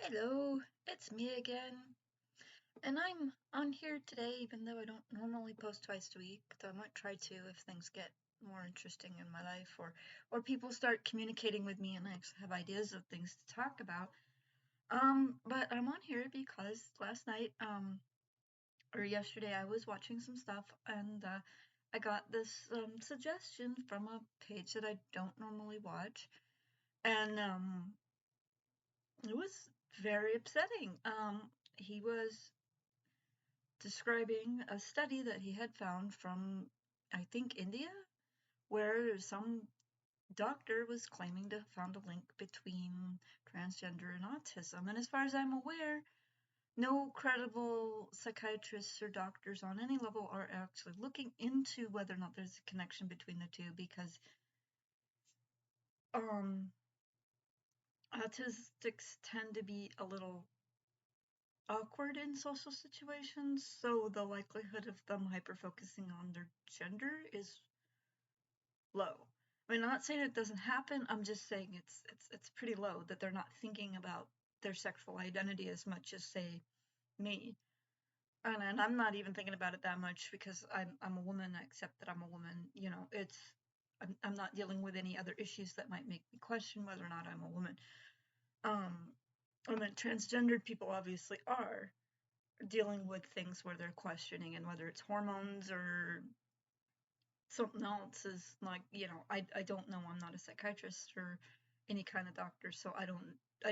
Hello, it's me again, and I'm on here today even though I don't normally post twice a week, though I might try to if things get more interesting in my life or people start communicating with me and I actually have ideas of things to talk about. But I'm on here because last night, or yesterday I was watching some stuff and I got this suggestion from a page that I don't normally watch, and it was very upsetting. He was describing a study that he had found from, I think, India, where some doctor was claiming to have found a link between transgender and autism. And as far as I'm aware, no credible psychiatrists or doctors on any level are actually looking into whether or not there's a connection between the two because um, autistics tend to be a little awkward in social situations, so the likelihood of them hyper focusing on their gender is low. I mean, I'm not saying it doesn't happen. I'm just saying it's pretty low that they're not thinking about their sexual identity as much as say me. And I'm not even thinking about it that much because I'm a woman. I accept that I'm a woman. I'm not dealing with any other issues that might make me question whether or not I'm a woman. Um, I mean, transgendered people obviously are dealing with things where they're questioning and whether it's hormones or something else is like, I don't know. I'm not a psychiatrist or any kind of doctor, so I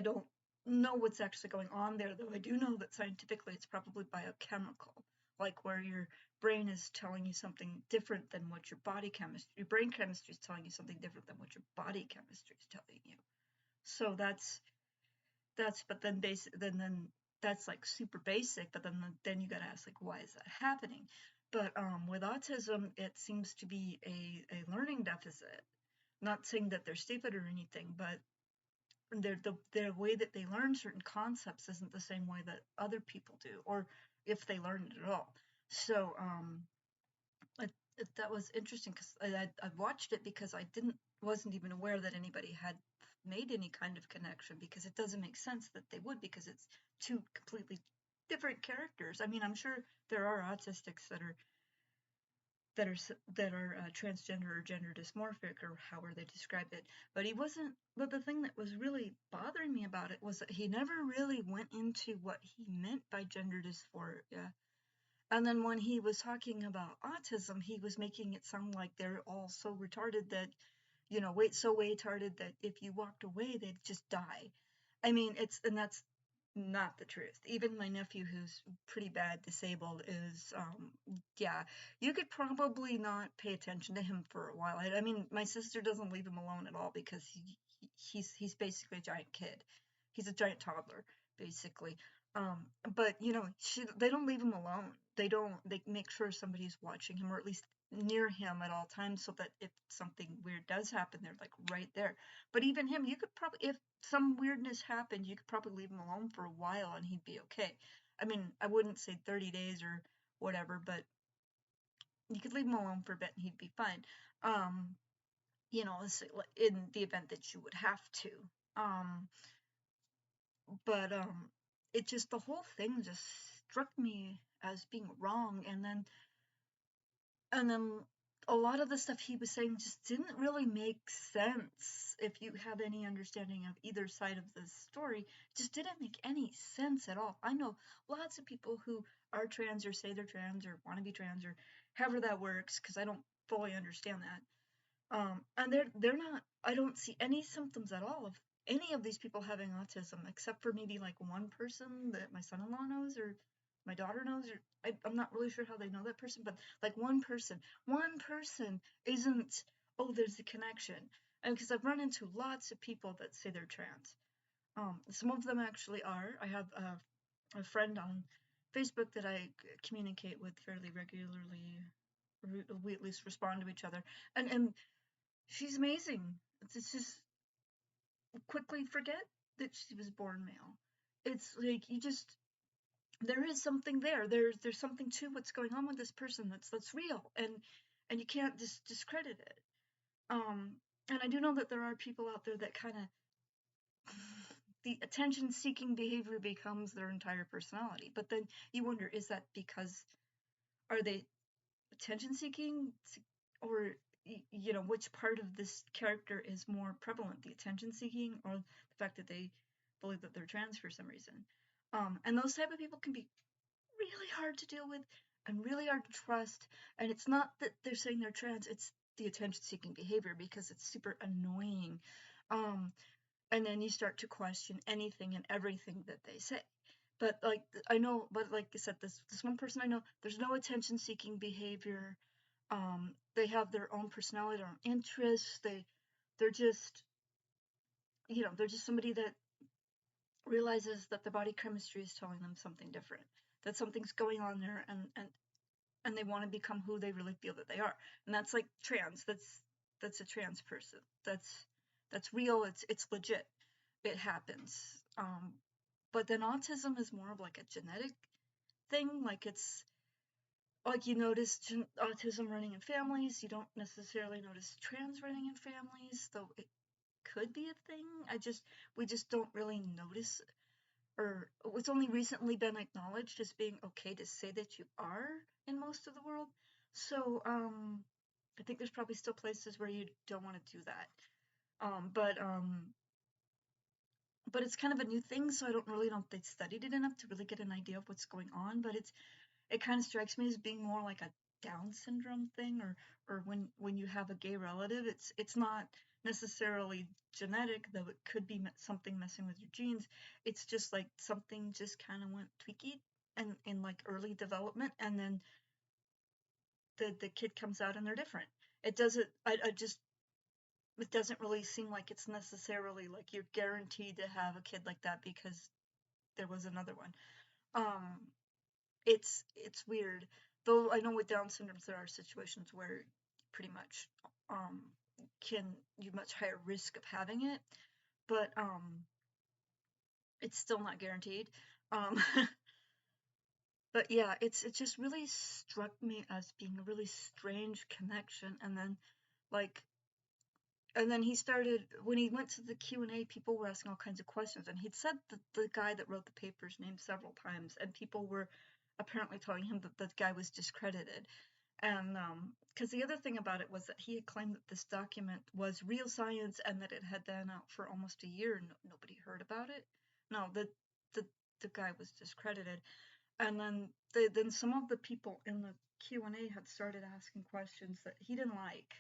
don't know what's actually going on there, though I do know that scientifically it's probably biochemical, like where your brain is telling you something different than what your brain chemistry is telling you something different than what your body chemistry is telling you. So that's but then basic then that's like super basic, but then you got to ask, like, why is that happening? But with autism it seems to be a learning deficit. Not saying that they're stupid or anything, but their way that they learn certain concepts isn't the same way that other people do, or if they learn it at all. So that was interesting because I watched it because I didn't wasn't even aware that anybody had made any kind of connection, because it doesn't make sense that they would, because it's two completely different characters. I mean, I'm sure there are autistics that are transgender or gender dysmorphic or however they describe it, but he wasn't. But the thing that was really bothering me about it was that he never really went into what he meant by gender dysphoria. And then when he was talking about autism, he was making it sound like they're all so retarded that, so retarded that if you walked away, they'd just die. I mean, and that's not the truth. Even my nephew, who's pretty bad disabled, is, yeah, you could probably not pay attention to him for a while. I mean, my sister doesn't leave him alone at all because he's basically a giant kid. He's a giant toddler, basically. Um, but they don't leave him alone. They make sure somebody's watching him, or at least near him at all times, so that if something weird does happen, they're like right there. But even him, you could probably, if some weirdness happened, you could probably leave him alone for a while and he'd be okay. I mean, I wouldn't say 30 days or whatever, but you could leave him alone for a bit and he'd be fine. Um, in the event that you would have to. Um, but it just, the whole thing just struck me as being wrong, and then a lot of the stuff he was saying just didn't really make sense if you have any understanding of either side of the story. It just didn't make any sense at all. I know lots of people who are trans or say they're trans or want to be trans or however that works, because I don't fully understand that. And they're not. I don't see any symptoms at all of any of these people having autism, except for maybe like one person that my son-in-law knows or my daughter knows, or I'm not really sure how they know that person, but like one person isn't. Oh, there's a connection, and because I've run into lots of people that say they're trans. Some of them actually are. I have a friend on Facebook that I communicate with fairly regularly. We at least respond to each other, and she's amazing. It's just quickly forget that she was born male. It's like you just, there is something there. There's something to what's going on with this person that's real, and you can't just discredit it. Um, and I do know that there are people out there that kind of the attention-seeking behavior becomes their entire personality. But then you wonder, is that because are they attention-seeking, or which part of this character is more prevalent, the attention-seeking or the fact that they believe that they're trans for some reason? And those type of people can be really hard to deal with and really hard to trust. And it's not that they're saying they're trans, it's the attention-seeking behavior, because it's super annoying. And then you start to question anything and everything that they say. But like I said, this one person I know, there's no attention-seeking behavior. They have their own personality, their own interests. They're just they're just somebody that realizes that the body chemistry is telling them something different, that something's going on there, and they want to become who they really feel that they are. And that's like trans. That's a trans person. That's real. It's legit. It happens. But then autism is more of like a genetic thing. Like it's like you notice autism running in families. You don't necessarily notice trans running in families, though it could be a thing. We just don't really notice, or it's only recently been acknowledged as being okay to say that you are in most of the world. So I think there's probably still places where you don't want to do that. But it's kind of a new thing, so I don't really know if they studied it enough to really get an idea of what's going on. But it kind of strikes me as being more like a Down syndrome thing, or when you have a gay relative, it's not necessarily genetic, though it could be something messing with your genes. It's just like something just kind of went tweaky and in like early development, and then the kid comes out and they're different. It doesn't it doesn't really seem like it's necessarily like you're guaranteed to have a kid like that because there was another one. Um, it's weird. Though I know with Down syndromes there are situations where pretty much um can you much higher risk of having it, but it's still not guaranteed. Um but yeah, it just really struck me as being a really strange connection. Like and then he started, when he went to the Q&A, people were asking all kinds of questions, and he'd said that the guy that wrote the paper's name several times, and people were apparently telling him that the guy was discredited. And because the other thing about it was that he had claimed that this document was real science and that it had been out for almost a year and nobody heard about it. No, the the guy was discredited. And then some of the people in the Q&A had started asking questions that he didn't like.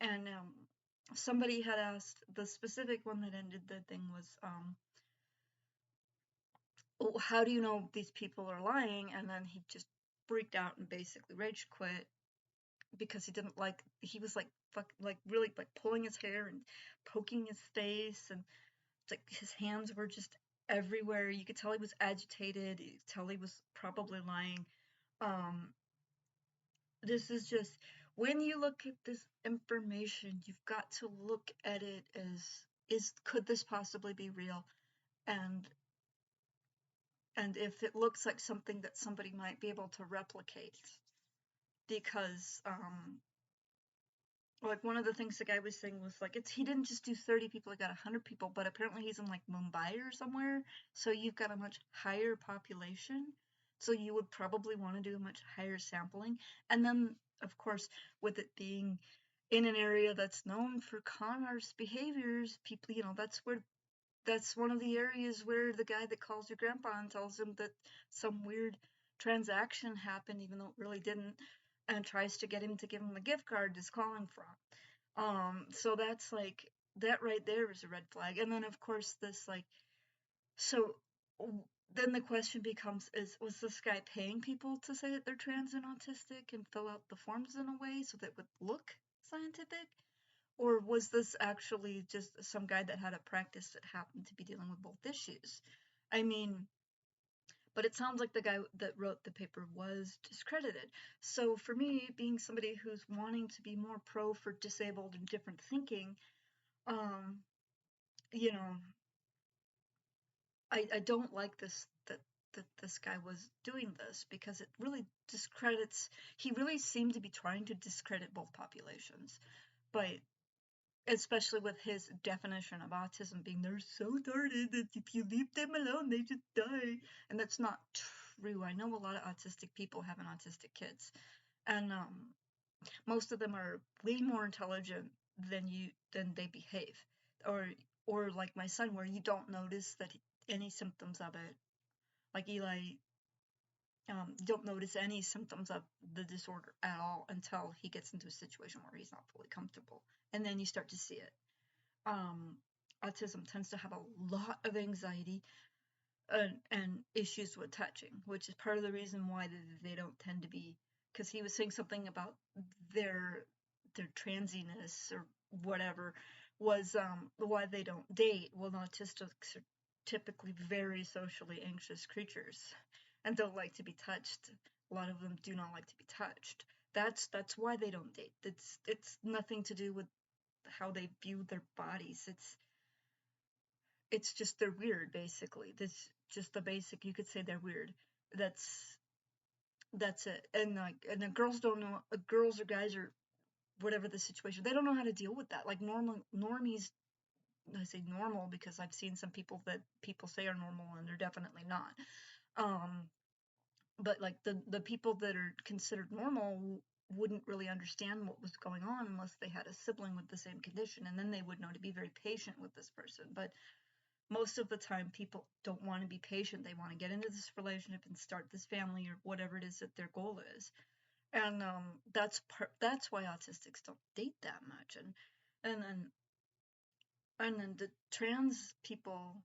And somebody had asked, the specific one that ended the thing was, oh, how do you know these people are lying? And then he just freaked out and basically rage quit because he was like really like pulling his hair and poking his face, and like his hands were just everywhere. You could tell he was agitated. You could tell he was probably lying. Um, this is just, when you look at this information, you've got to look at it as, could this possibly be real? And if it looks like something that somebody might be able to replicate, because like one of the things the guy was saying was like, he didn't just do 30 people, he got 100 people, but apparently he's in like Mumbai or somewhere, so you've got a much higher population, so you would probably want to do a much higher sampling. And then of course, with it being in an area that's known for con artist behaviors, people, that's one of the areas where the guy that calls your grandpa and tells him that some weird transaction happened even though it really didn't, and tries to get him to give him a gift card is calling from. So that's like, that right there is a red flag. And then of course this like, so then the question becomes, was this guy paying people to say that they're trans and autistic and fill out the forms in a way so that it would look scientific? Or was this actually just some guy that had a practice that happened to be dealing with both issues? I mean, but it sounds like the guy that wrote the paper was discredited. So for me, being somebody who's wanting to be more pro for disabled and different thinking, um, you know, I don't like that this guy was doing this, because it really discredits, he really seemed to be trying to discredit both populations. But especially with his definition of autism being they're so retarded that if you leave them alone, they just die. And that's not true. I know a lot of autistic people having autistic kids, and most of them are way more intelligent than they behave, or like my son, where you don't notice that any symptoms of it. Like Eli, you don't notice any symptoms of the disorder at all until he gets into a situation where he's not fully comfortable, and then you start to see it. um, Autism tends to have a lot of anxiety and issues with touching, which is part of the reason why they don't tend to be. Because he was saying something about their transiness or whatever was why they don't date. Well, autistics are typically very socially anxious creatures and don't like to be touched. A lot of them do not like to be touched. That's why they don't date. It's nothing to do with how they view their bodies. It's just they're weird, basically. That's just the basic. You could say they're weird. That's it. And and the girls don't know. Girls or guys or whatever the situation, they don't know how to deal with that. Like normies. I say normal because I've seen some people that people say are normal and they're definitely not. Um, but like the people that are considered normal wouldn't really understand what was going on unless they had a sibling with the same condition, and then they would know to be very patient with this person. But most of the time people don't want to be patient. They want to get into this relationship and start this family or whatever it is that their goal is. And that's why autistics don't date that much. And then the trans people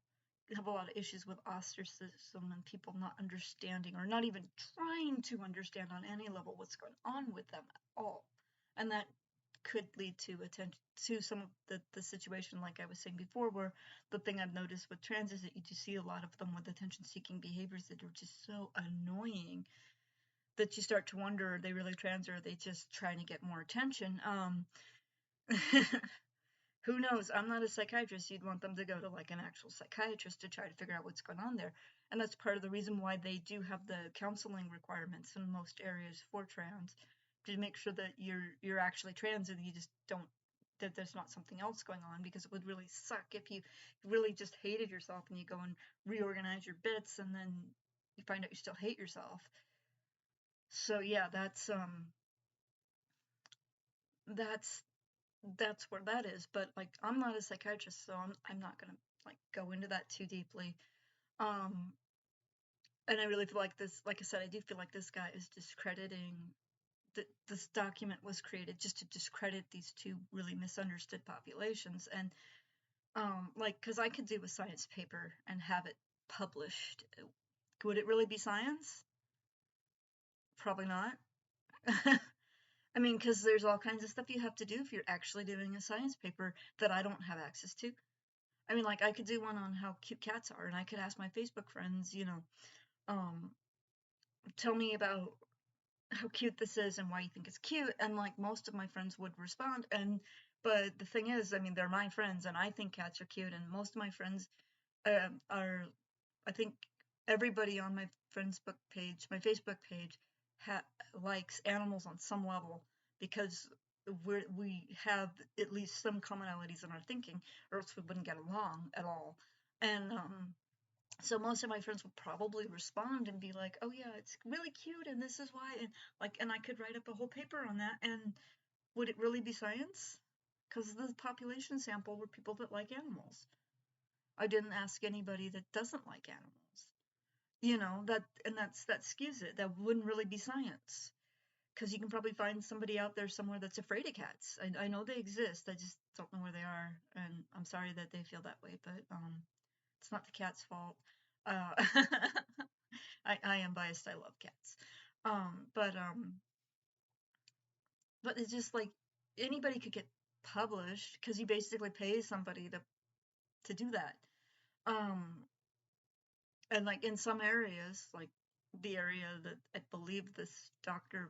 have a lot of issues with ostracism and people not understanding or not even trying to understand on any level what's going on with them at all. And that could lead to attention to some of the situation, like I was saying before, where the thing I've noticed with trans is that you just see a lot of them with attention seeking behaviors that are just so annoying that you start to wonder, are they really trans or are they just trying to get more attention? Who knows? I'm not a psychiatrist. You'd want them to go to like an actual psychiatrist to try to figure out what's going on there. And that's part of the reason why they do have the counseling requirements in most areas for trans, to make sure that you're actually trans and you just don't, that there's not something else going on, because it would really suck if you really just hated yourself and you go and reorganize your bits and then you find out you still hate yourself. So yeah, that's that's where that is. But like, I'm not a psychiatrist, so I'm not gonna like go into that too deeply. Um, and I really feel like this, like I said, I do feel like this guy is discrediting that this document was created just to discredit these two really misunderstood populations. And like, because I could do a science paper and have it published. Would it really be science? Probably not. I mean, because there's all kinds of stuff you have to do if you're actually doing a science paper that I don't have access to. I mean, like, I could do one on how cute cats are, and I could ask my Facebook friends, um, tell me about how cute this is and why you think it's cute. And like, most of my friends would respond. But the thing is, I mean, they're my friends, and I think cats are cute, and most of my friends are, I think everybody on my friends book page, my Facebook page, likes animals on some level, because we have at least some commonalities in our thinking, or else we wouldn't get along at all. And so most of my friends would probably respond and be like, "Oh yeah, it's really cute, and this is why," and like, and I could write up a whole paper on that. And would it really be science? Because the population sample were people that like animals. I didn't ask anybody that doesn't like animals. That skews it. That wouldn't really be science, because you can probably find somebody out there somewhere that's afraid of cats. I know they exist. I just don't know where they are, and I'm sorry that they feel that way. But it's not the cat's fault. Uh, I am biased. I love cats. Um, but um, but it's just like anybody could get published, because you basically pay somebody to do that. Um, and like in some areas, like the area that I believe this doctor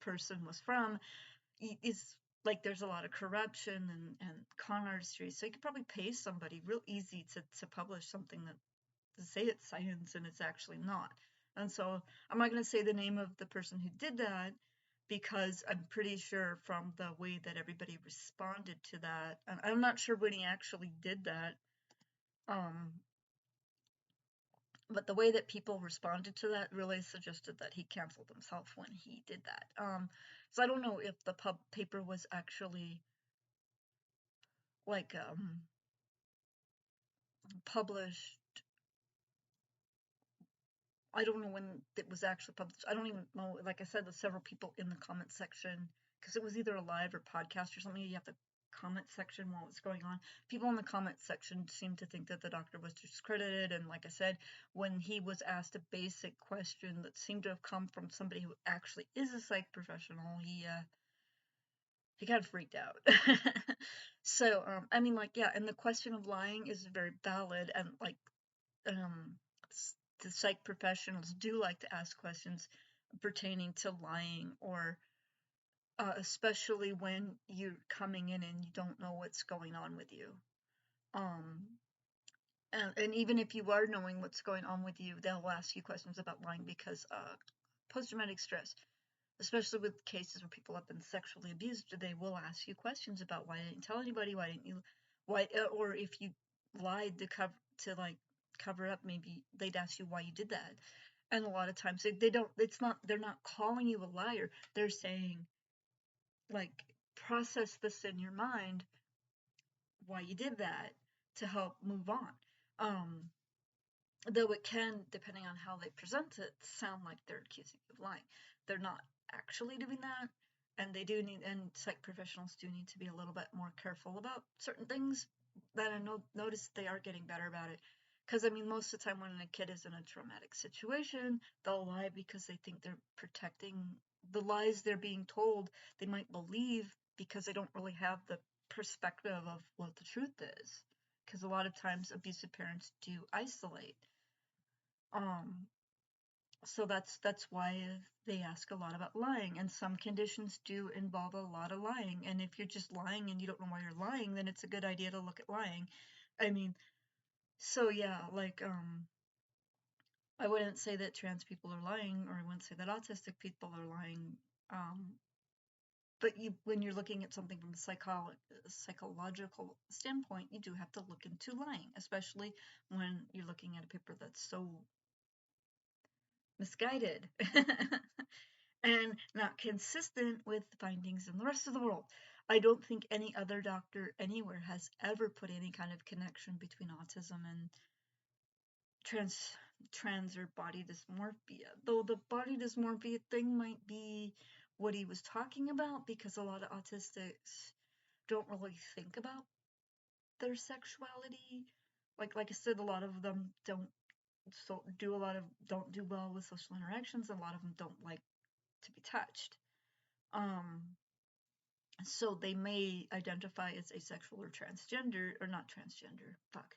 person was from, is like there's a lot of corruption and con artistry. So you could probably pay somebody real easy to publish something that, to say it's science and it's actually not. And so I'm not going to say the name of the person who did that, because I'm pretty sure from the way that everybody responded to that, and I'm not sure when he actually did that, um, but the way that people responded to that really suggested that he canceled himself when he did that. So I don't know if the paper was actually like published. I don't know when it was actually published. I don't even know. Like I said, there's several people in the comment section because it was either a live or podcast or something. You have the comment section while it's going on. People in the comment section seemed to think that the doctor was discredited. And like I said, when he was asked a basic question that seemed to have come from somebody who actually is a psych professional, he kind of freaked out. So, I mean, like, yeah, and the question of lying is very valid, and like, um, the psych professionals do like to ask questions pertaining to lying, or especially when you're coming in and you don't know what's going on with you. Um, and even if you are knowing what's going on with you, they'll ask you questions about lying because post-traumatic stress, especially with cases where people have been sexually abused, they will ask you questions about why didn't you tell anybody, why didn't you, why, or if you lied to like cover up, maybe they'd ask you why you did that. And a lot of times they don't, it's not, they're not calling you a liar. They're saying, like, process this in your mind, why you did that, to help move on. Though it can, depending on how they present it, sound like they're accusing you of lying. They're not actually doing that, and they do need, and psych professionals do need to be a little bit more careful about certain things. That I notice they are getting better about it. Because I mean, most of the time when a kid is in a traumatic situation, they'll lie because they think they're protecting the lies they're being told. They might believe because they don't really have the perspective of what the truth is. Because a lot of times abusive parents do isolate. Um, so that's why they ask a lot about lying, and some conditions do involve a lot of lying. And if you're just lying and you don't know why you're lying, then it's a good idea to look at lying. I mean, so yeah, like I wouldn't say that trans people are lying, or I wouldn't say that autistic people are lying. Um, but when you're looking at something from a psychological standpoint, you do have to look into lying, especially when you're looking at a paper that's so misguided and not consistent with findings in the rest of the world. I don't think any other doctor anywhere has ever put any kind of connection between autism and trans or body dysmorphia. Though the body dysmorphia thing might be what he was talking about, because a lot of autistics don't really think about their sexuality. Like I said, a lot of them don't do well with social interactions. A lot of them don't like to be touched. Um, so they may identify as asexual or transgender, or not transgender, fuck.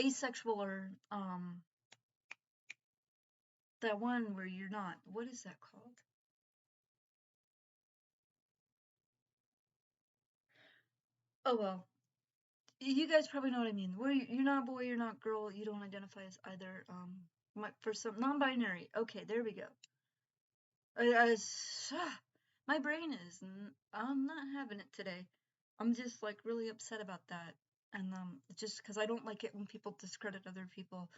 Asexual, or that one where you're not, what is that called? Oh well, you guys probably know what I mean. Where you're not boy, you're not girl, you don't identify as either. For some non-binary. Okay, there we go. My brain is. I'm not having it today. I'm just like really upset about that, and just because I don't like it when people discredit other people,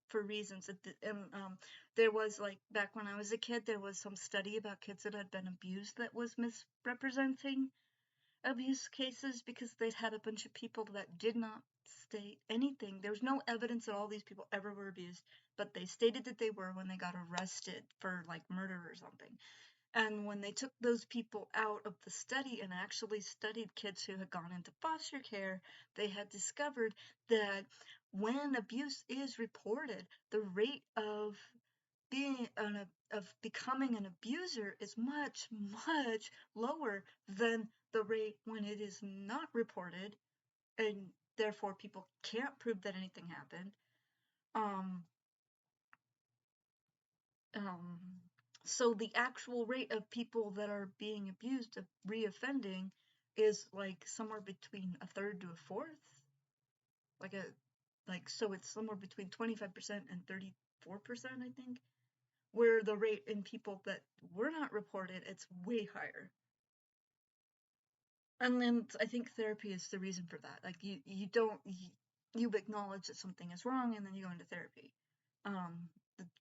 for reasons. And there was, like, back when I was a kid, there was some study about kids that had been abused that was misrepresenting abuse cases, because they'd had a bunch of people that did not state anything. There was no evidence that all these people ever were abused, but they stated that they were when they got arrested for like murder or something. And when they took those people out of the study and actually studied kids who had gone into foster care, they had discovered that when abuse is reported, the rate of becoming an abuser is much, much lower than the rate when it is not reported, and therefore people can't prove that anything happened. Um, um, so the actual rate of people that are being abused, of reoffending, is like somewhere between a third to a fourth. So it's somewhere between 25% and 34%, I think. where the rate in people that were not reported, it's way higher. And then I think therapy is the reason for that. Like you don't you acknowledge that something is wrong, and then you go into therapy.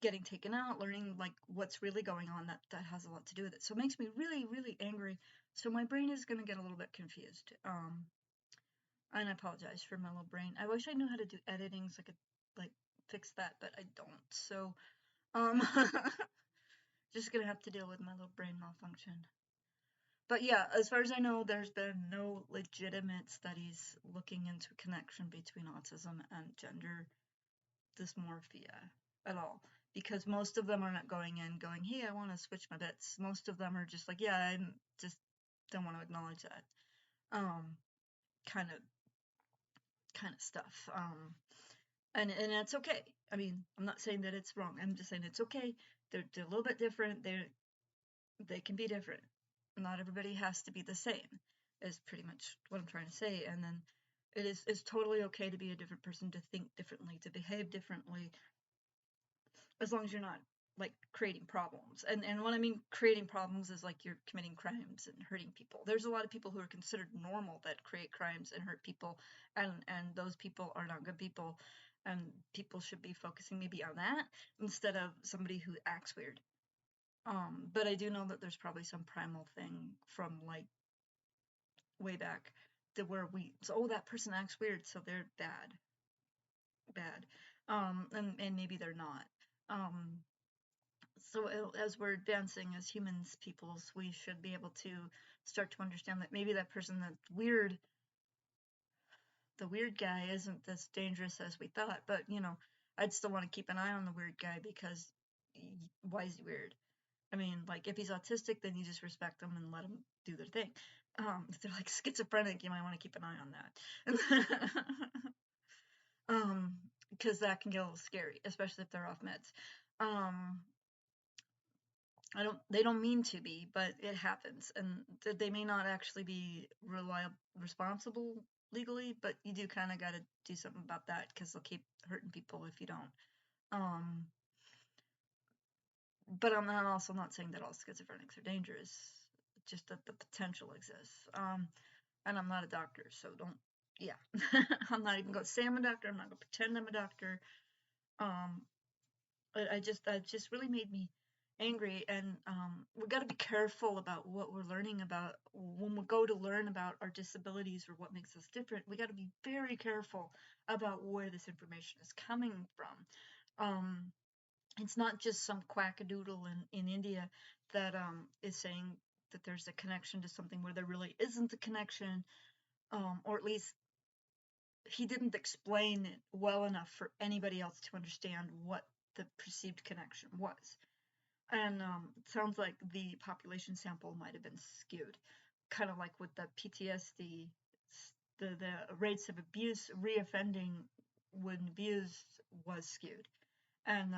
Getting taken out, learning like what's really going on, that has a lot to do with it. So it makes me really, really angry. So my brain is gonna get a little bit confused. And I apologize for my little brain. I wish I knew how to do editing so I could like fix that, but I don't. So um just gonna have to deal with my little brain malfunction. But yeah, as far as I know, there's been no legitimate studies looking into connection between autism and gender dysmorphia at all. Because most of them are not going in going, hey, I want to switch my bits. Most of them are just like, yeah, I just don't want to acknowledge that. Um, kind of stuff. And that's okay. I mean, I'm not saying that it's wrong. I'm just saying it's okay. They're a little bit different. They can be different. Not everybody has to be the same, is pretty much what I'm trying to say. And then it's totally okay to be a different person, to think differently, to behave differently, as long as you're not like creating problems. And what I mean creating problems is like you're committing crimes and hurting people. There's a lot of people who are considered normal that create crimes and hurt people, and those people are not good people, and people should be focusing maybe on that instead of somebody who acts weird. But I do know that there's probably some primal thing from like way back to where oh, that person acts weird, so they're bad. And maybe they're not. Um, so as we're advancing as humans, peoples, we should be able to start to understand that maybe that person that's weird, the weird guy, isn't as dangerous as we thought. But I'd still want to keep an eye on the weird guy because why is he weird? I mean, like, if he's autistic, then you just respect them and let them do their thing. If they're like schizophrenic, you might want to keep an eye on that. Because that can get a little scary, especially if they're off meds. Um, they don't mean to be, but it happens, and they may not actually be responsible legally, but you do kind of got to do something about that because they'll keep hurting people if you don't. Um, but I'm also not saying that all schizophrenics are dangerous, just that the potential exists. And I'm not a doctor, so don't, yeah. I'm not even going to say I'm a doctor. I'm not going to pretend I'm a doctor. Um, that just really made me angry. And we got to be careful about what we're learning about when we go to learn about our disabilities or what makes us different. We got to be very careful about where this information is coming from. It's not just some quackadoodle in India that is saying that there's a connection to something where there really isn't a connection, or at least he didn't explain it well enough for anybody else to understand what the perceived connection was. And it sounds like the population sample might have been skewed, kind of like with the PTSD, the rates of abuse, reoffending when abused was skewed, and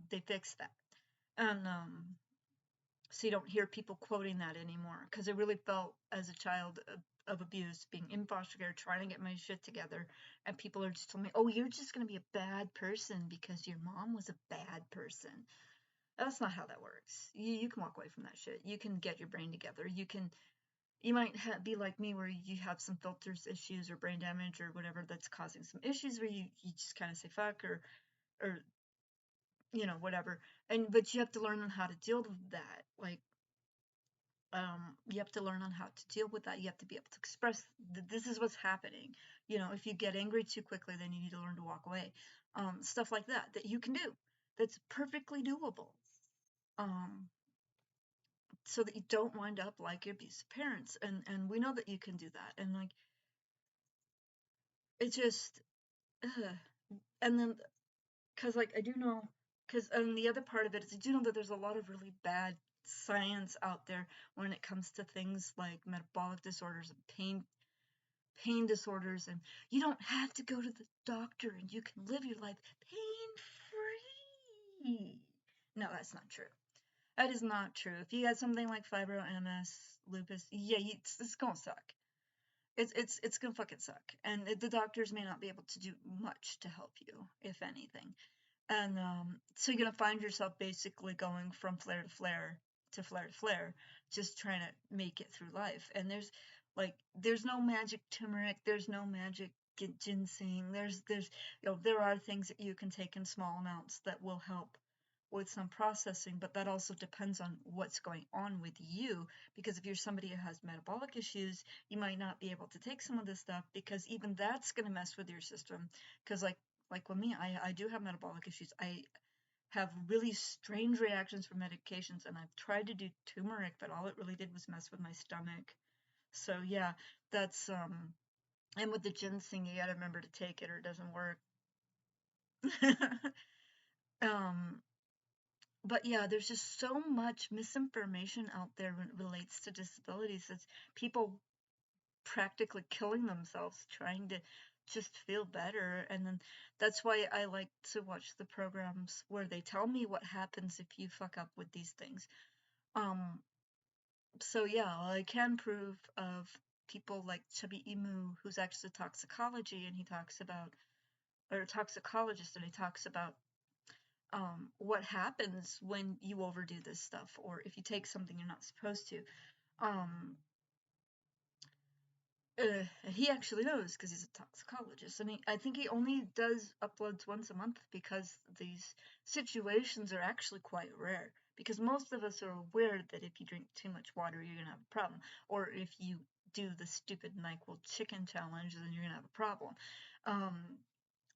they fixed that. And so you don't hear people quoting that anymore, because it really felt as a child of abuse, being in foster care, trying to get my shit together, and people are just telling me, oh, you're just going to be a bad person because your mom was a bad person. That's not how that works. You can walk away from that shit. You can get your brain together. You might be like me, where you have some filters issues or brain damage or whatever that's causing some issues, where you just kind of say fuck, or whatever. But you have to learn on how to deal with that. Like, you have to learn on how to deal with that. You have to be able to express this is what's happening. If you get angry too quickly, then you need to learn to walk away. Stuff like that you can do. That's perfectly doable. Um, so that you don't wind up like your abusive parents. And we know that you can do that. And like, it just, and then, because like I do know, and the other part of it is I do know that there's a lot of really bad science out there when it comes to things like metabolic disorders and pain disorders, and you don't have to go to the doctor, and you can live your life pain free. No, that's not true. That is not true. If you got something like fibro, MS, lupus, yeah, it's gonna suck. It's gonna fucking suck, and the doctors may not be able to do much to help you, if anything. And so you're gonna find yourself basically going from flare to flare to flare to flare, just trying to make it through life. And there's no magic turmeric, there's no magic ginseng. There's there are things that you can take in small amounts that will help with some processing, but that also depends on what's going on with you. Because if you're somebody who has metabolic issues, you might not be able to take some of this stuff because even that's going to mess with your system. Because like with me, I do have metabolic issues. I have really strange reactions for medications, and I've tried to do turmeric, but all it really did was mess with my stomach. So yeah, that's and with the ginseng, you gotta remember to take it or it doesn't work. um, but yeah, there's just so much misinformation out there when it relates to disabilities. It's people practically killing themselves trying to just feel better. And then that's why I like to watch the programs where they tell me what happens if you fuck up with these things. Um, so yeah, I can prove of people like Chubby Emu, who's actually toxicology, and he talks about, or a toxicologist, and he talks about what happens when you overdo this stuff, or if you take something you're not supposed to. Um, he actually knows because he's a toxicologist, and I think he only does uploads once a month because these situations are actually quite rare. Because most of us are aware that if you drink too much water, you're gonna have a problem, or if you do the stupid NyQuil chicken challenge, then you're gonna have a problem. Um,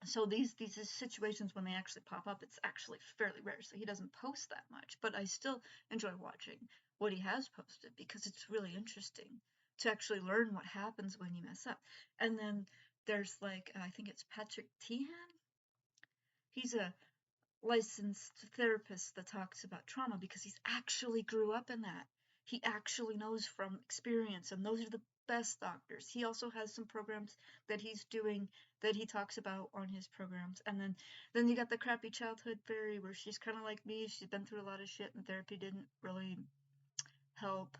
so these situations when they actually pop up, it's actually fairly rare. So he doesn't post that much, but I still enjoy watching what he has posted because it's really interesting to actually learn what happens when you mess up. And then there's like I think it's Patrick Tehan. He's a licensed therapist that talks about trauma because he's actually grew up in that. He actually knows from experience, and those are the best doctors. He also has some programs that he's doing that he talks about on his programs. And then you got the crappy childhood fairy where she's kind of like me. She's been through a lot of shit, and therapy didn't really help.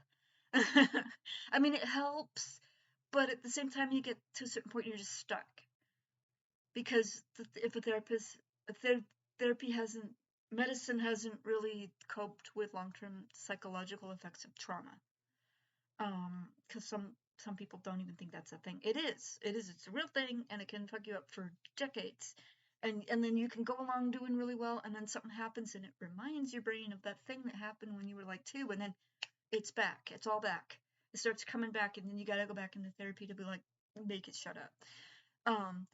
I mean, it helps, but at the same time, you get to a certain point, you're just stuck because if a therapist, if therapy hasn't, medicine hasn't really coped with long-term psychological effects of trauma. Because some people don't even think that's a thing. It is, it's a real thing, and it can fuck you up for decades. And then you can go along doing really well, and then something happens, and it reminds your brain of that thing that happened when you were like 2, and then it's back. It's all back. It starts coming back, and then you gotta go back into therapy to be like, make it shut up. Um,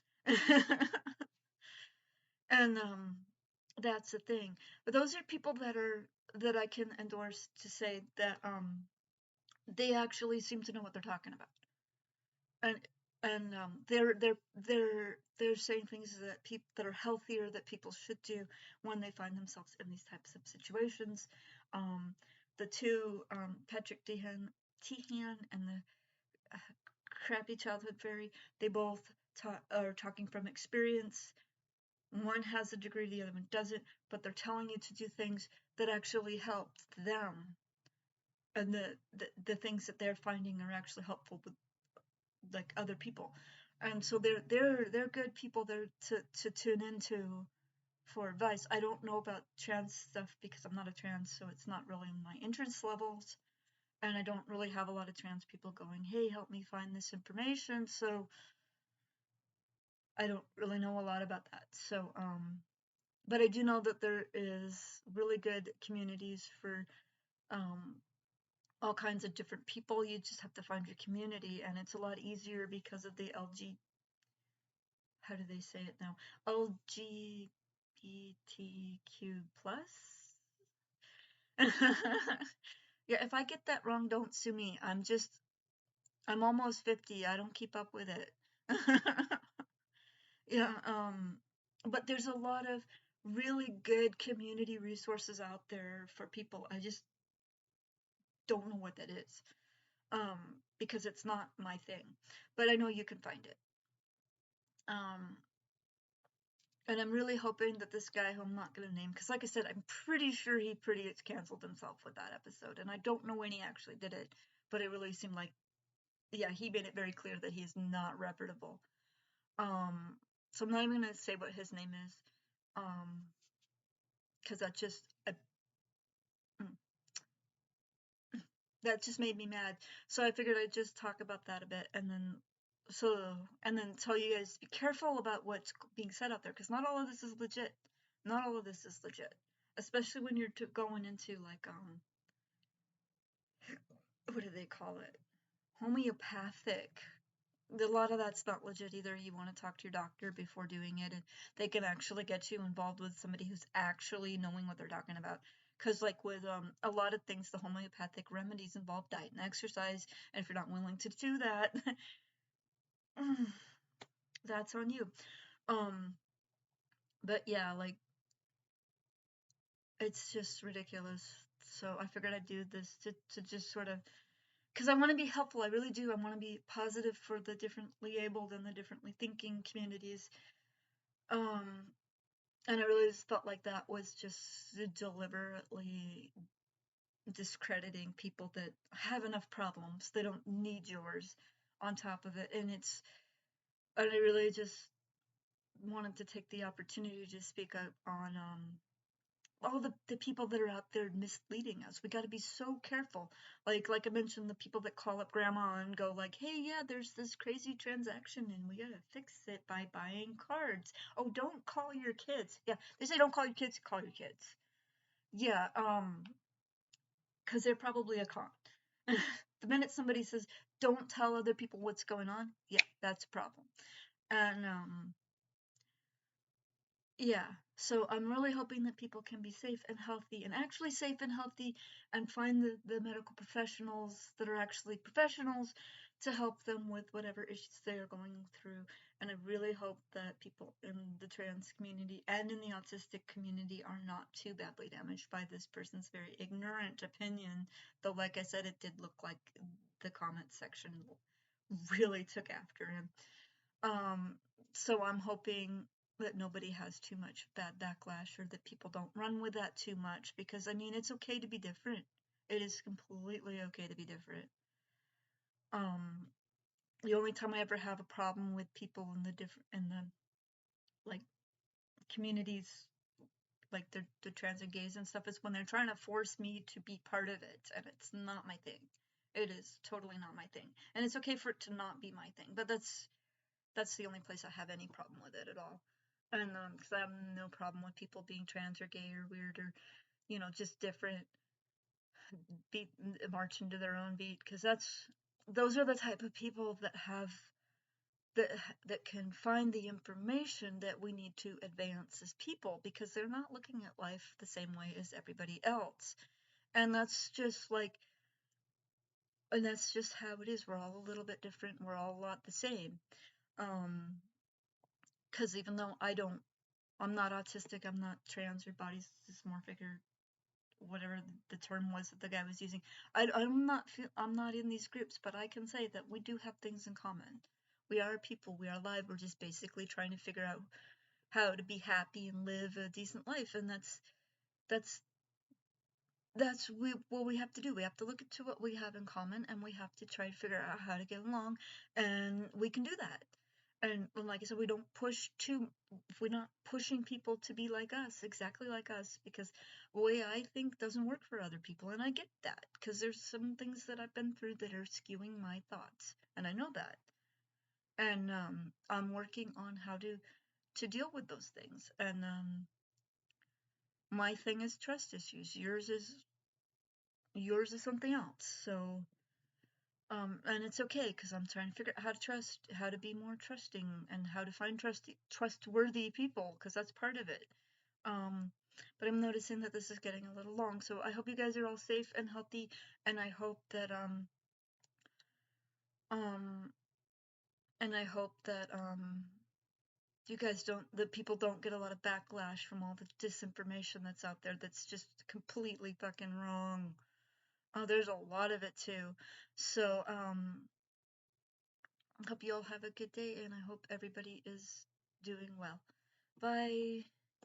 and that's the thing. But those are people that I can endorse to say that they actually seem to know what they're talking about. And they're saying things that people that are healthier that people should do when they find themselves in these types of situations. Um, the two Patrick Tehan and the uh, crappy childhood fairy, they both are talking from experience. One has a degree, the other one doesn't, but they're telling you to do things that actually help them, and the things that they're finding are actually helpful with like other people. And so they're good people there to tune into for advice. I don't know about trans stuff because I'm not a trans, so it's not really in my interest levels, and I don't really have a lot of trans people going, hey, help me find this information. So I don't really know a lot about that. So but I do know that there is really good communities for um, all kinds of different people. You just have to find your community, and it's a lot easier because of the LG. How do they say it now? LGBTQ plus. Yeah, if I get that wrong, don't sue me. I'm almost 50. I don't keep up with it. Yeah, but there's a lot of really good community resources out there for people. I just don't know what that is. Because it's not my thing. But I know you can find it. Um, and I'm really hoping that this guy who I'm not gonna name, because like I said, I'm pretty sure he pretty canceled himself with that episode, and I don't know when he actually did it, but it really seemed like, yeah, he made it very clear that he's not reputable. Um, so I'm not even gonna say what his name is. Um, because mm, that just made me mad. So I figured I'd just talk about that a bit, so and then tell you guys to be careful about what's being said out there, because not all of this is legit. Not all of this is legit, especially when you're going into like what do they call it? Homeopathic. A lot of that's not legit either. You want to talk to your doctor before doing it, and they can actually get you involved with somebody who's actually knowing what they're talking about. Because, like with a lot of things, the homeopathic remedies involve diet and exercise, and if you're not willing to do that, that's on you. Um, but yeah, like it's just ridiculous. So I figured I'd do this to just sort of, because I want to be helpful. I really do. I want to be positive for the differently abled and the differently thinking communities. Um, and I really just felt like that was just deliberately discrediting people that have enough problems. They don't need yours on top of it. And I really just wanted to take the opportunity to speak up on all the people that are out there misleading us. We got to be so careful. Like I mentioned, the people that call up grandma and go like, hey, yeah, there's this crazy transaction and we got to fix it by buying cards. Oh, don't call your kids. Yeah, they say don't call your kids, call your kids. Yeah, because they're probably a con. The minute somebody says don't tell other people what's going on, yeah, that's a problem. And yeah, so I'm really hoping that people can be safe and healthy, and actually safe and healthy, and find the medical professionals that are actually professionals to help them with whatever issues they are going through. And I really hope that people in the trans community and in the autistic community are not too badly damaged by this person's very ignorant opinion. Though, like I said, it did look like the comment section really took after him. Um, so I'm hoping that nobody has too much bad backlash, or that people don't run with that too much, because I mean, it's okay to be different. It is completely okay to be different. Um, the only time I ever have a problem with people in the like communities, like the trans and gays and stuff, is when they're trying to force me to be part of it, and it's not my thing. It is totally not my thing, and it's okay for it to not be my thing. But that's the only place I have any problem with it at all. And because I have no problem with people being trans or gay or weird, or just different, beat marching to their own beat, because those are the type of people that that can find the information that we need to advance as people, because they're not looking at life the same way as everybody else. And that's just how it is. We're all a little bit different. We're all a lot the same. Because even though I'm not autistic, I'm not trans or body dysmorphic, or whatever the term was that the guy was using. I'm not in these groups, but I can say that we do have things in common. We are people. We are alive. We're just basically trying to figure out how to be happy and live a decent life, and that's what we have to do. We have to look into what we have in common, and we have to try to figure out how to get along, and we can do that. And like I said, we don't push too, if we're not pushing people to be like us, exactly like us, because the way I think doesn't work for other people, and I get that, because there's some things that I've been through that are skewing my thoughts, and I know that. And I'm working on how to deal with those things. And my thing is trust issues. Yours is something else. So and it's okay, because I'm trying to figure out how to be more trusting, and how to find trustworthy people, because that's part of it. Um, but I'm noticing that this is getting a little long, so I hope you guys are all safe and healthy, and um I hope that you guys the people don't get a lot of backlash from all the disinformation that's out there, that's just completely fucking wrong. Oh, there's a lot of it too. So I hope you all have a good day, and I hope everybody is doing well. Bye.